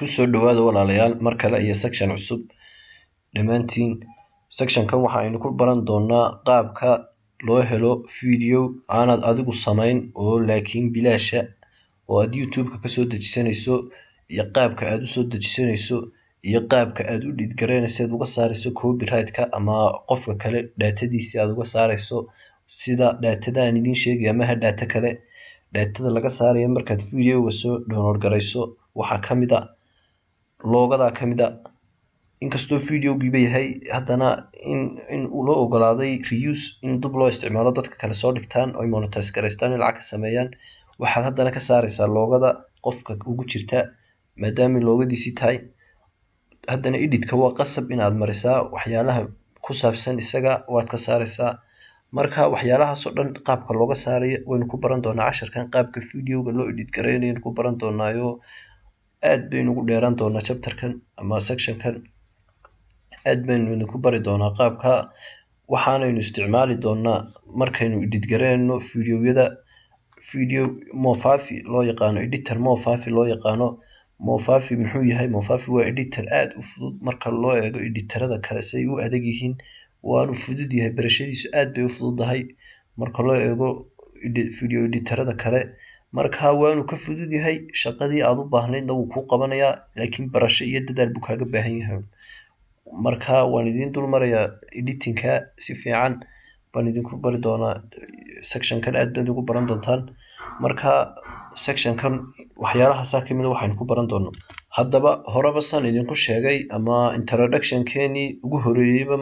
kusoo dhawaada walaalayaal mar kale iyo section cusub dhamaantiin sectionkan waxa aynu ku baran doonaa qaabka loo helo video aanad adigu sameyn oo laakiin bilaasha oo aad YouTube ka soo dejisanayso iyo qaabka aad u soo dejisanayso iyo qaabka aad u dhigaraynayso uga saarayso copyright-ka ama qofka kale datadiisa aad uga saarayso sida datada aan idin sheegay ama data kale datada laga saarayo markaad video-ga soo download garayso waxa kamid ah loogada kamid ah inkastoo video-giiba yahay haddana in uu loo ogolaaday reuse in dib loo isticmaalo dadka kale soo dhigtaan oo monetize gareystaan lacag ka sameeyaan waxaad haddana ka saaraysaa loogada qofka ugu jirta maadaama loogadiisi tahay haddana edit-ka waa qasab inaad marisaa waxyaalaha ku saabsan isaga waad ka saaraysaa marka waxyaalahaas oo dhan qaabka looga saarayo waynu ku baran doonaa casharkan qaabka video-ga loo edit gareynayo ku baran doonaayo aad baynu ugu dheeraan doonaa chapterkan ama sectionkan aad baynu ku bari doonaa qaabka waxaanaynu isticmaali doonaa markaynu edit gareyno video-yada video Mofafi loo yaqaano editor Mofafi loo yaqaano Mofafi muxuu yahay Mofafi waa editor aad u fudud marka loo eego editorada kale say u adag yihiin waanu fudud yahay barashadiisu aad bay u fududahay marka loo eego video editorada kale marka waanu ka fudud yahay shaqadii aad u baahnaydna wuu ku qabanayaa laakiin barasho iyo dadaal buu kaaga baahan yahay marka waan idin dul marayaa editing-ka si fiican baan idinku bari doonaa sectionkan aad baad ugu baran doontaan marka sectionkan waxyaalahaas kamid ah waxaan ku baran doonaa haddaba horeba san idinku sheegay ama introduction-keeni ugu horeeyayba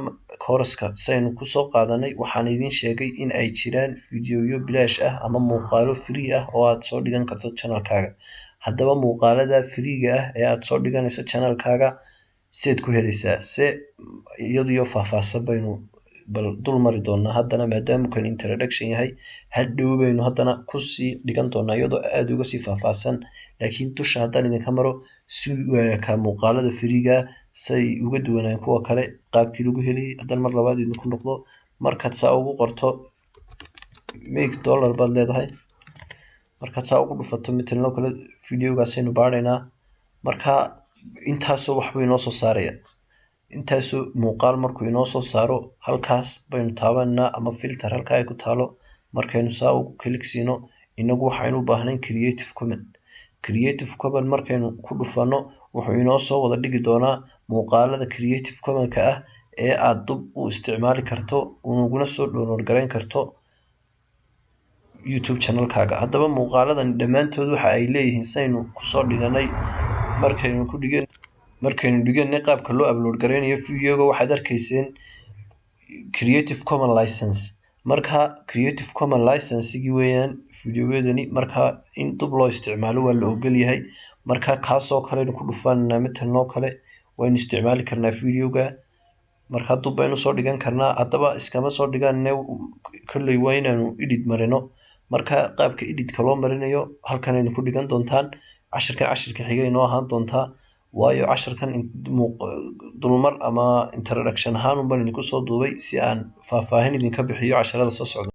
course-ka saynu ku soo qaadanay waxaan idin sheegay in ay jiraan video-yo bilaash ah ama muuqaalo free ah oo aad soo dhigan karto channel-kaaga haddaba muuqaalada free-ga ah ee aad soo dhiganayso channel-kaaga seed ku helaysaa iyadoo faahfaahsan baynu bal dul mari doonaa haddana maadaama kan introduction yahay hadhow baynu haddana ku sii dhigan doonaa iyadoo aad uga sii faahfaahsan laakiin dusha haddaan idinka maro si ka muuqaalada free-ga say uga duwanaan kuwa kale qaabkii lagu helay haddana mar labaad idinku noqdo markaad saa ugu qorto make dollar baad leedahay markaad saa ugu dhufato midna kale video-gaasaynu baaraynaa marka intaasoo wax bay inoo soo saaraya intaasoo muuqaal markuu inoo soo saaro halkaas baynu taabanaa ama filter halka ay ku taalo markaynu saa ugu click siino inagu waxaynu u baahnayn creative commons markaynu ku dhufano wuxuu inoo soo wada dhigi doonaa muuqaalada creative commons-ka ah ee aad dib u isticmaali karto unuguna soo download gareyn karto YouTube channel-kaaga haddaba muuqaaladan dhammaantood waxa ay leeyihiin saynu kusoo dhiganay markaynu dhiganay qaabka loo upload gareynayo video-ga waxaad arkayseen creative commons license marka creative commons license-gii weeyaan video-yadani marka in dib loo isticmaalo waa la ogol yahay marka kaasoo kale ku dhufanaa midnoo kale waynu isticmaali karnaa video-ga marka dib baynu soo dhigan karnaa haddaba iskama soo dhiganne kolley waa inaanu edit marino marka qaabka edit-ka loo marinayo halkan aynu ku dhigan doontaan cashirka xiga inoo ahaan doontaa waayo casharkan dulmar ama introduction ahaan baan idinku soo duubay si aan faahfaahin idinka bixiyo casharada soo socda